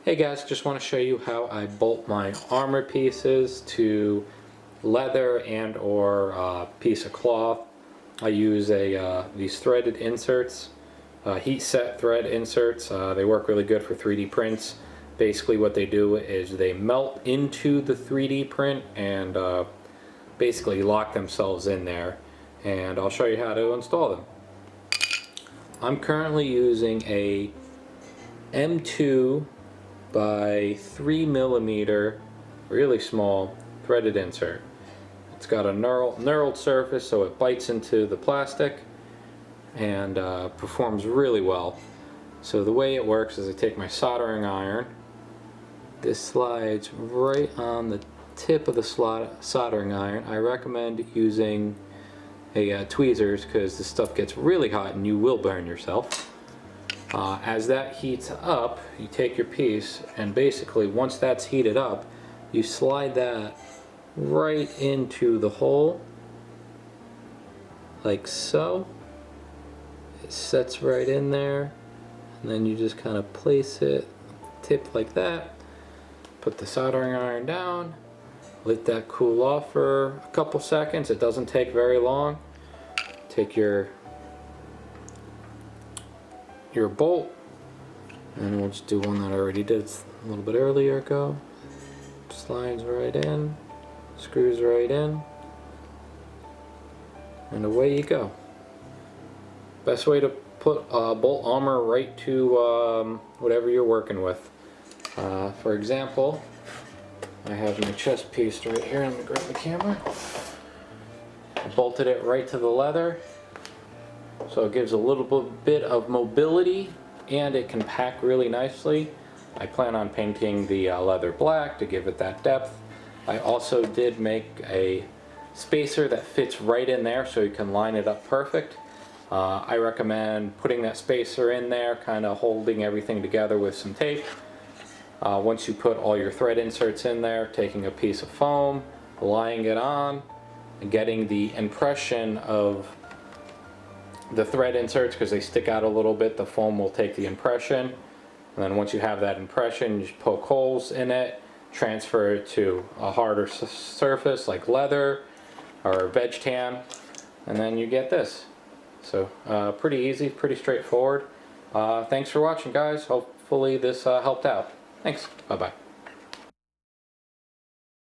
Hey guys, just want to show you how I bolt my armor pieces to leather and or piece of cloth. I use these threaded inserts, heat set thread inserts. They work really good for 3D prints. Basically what they do is they melt into the 3D print and basically lock themselves in there. And I'll show you how to install them. I'm currently using a M2 by 3mm, really small threaded insert. It's got a knurled surface, so it bites into the plastic and performs really well. So the way it works is I take my soldering iron. This slides right on the tip of the soldering iron. I recommend using tweezers because this stuff gets really hot and you will burn yourself. As that heats up, you take your piece and basically once that's heated up, you slide that right into the hole like so. It sets right in there and then you just kind of place it tip like that. Put the soldering iron down, let that cool off for a couple seconds. It doesn't take very long. Take your bolt, and we'll just do one that I already did a little bit earlier ago. Slides right in, screws right in, and away you go. Best way to put bolt armor right to whatever you're working with. For example, I have my chest piece right here. Let me grab the camera. I bolted it right to the leather. So it gives a little bit of mobility and it can pack really nicely. I plan on painting the leather black to give it that depth. I also did make a spacer that fits right in there so you can line it up perfect. I recommend putting that spacer in there, kind of holding everything together with some tape. Once you put all your thread inserts in there, taking a piece of foam, laying it on, and getting the impression of the thread inserts because they stick out a little bit. The foam will take the impression, and then once you have that impression, you just poke holes in it, transfer it to a harder surface like leather or veg tan, and then you get this. So pretty easy, pretty straightforward. Thanks for watching, guys. Hopefully this helped out. Thanks. Bye bye.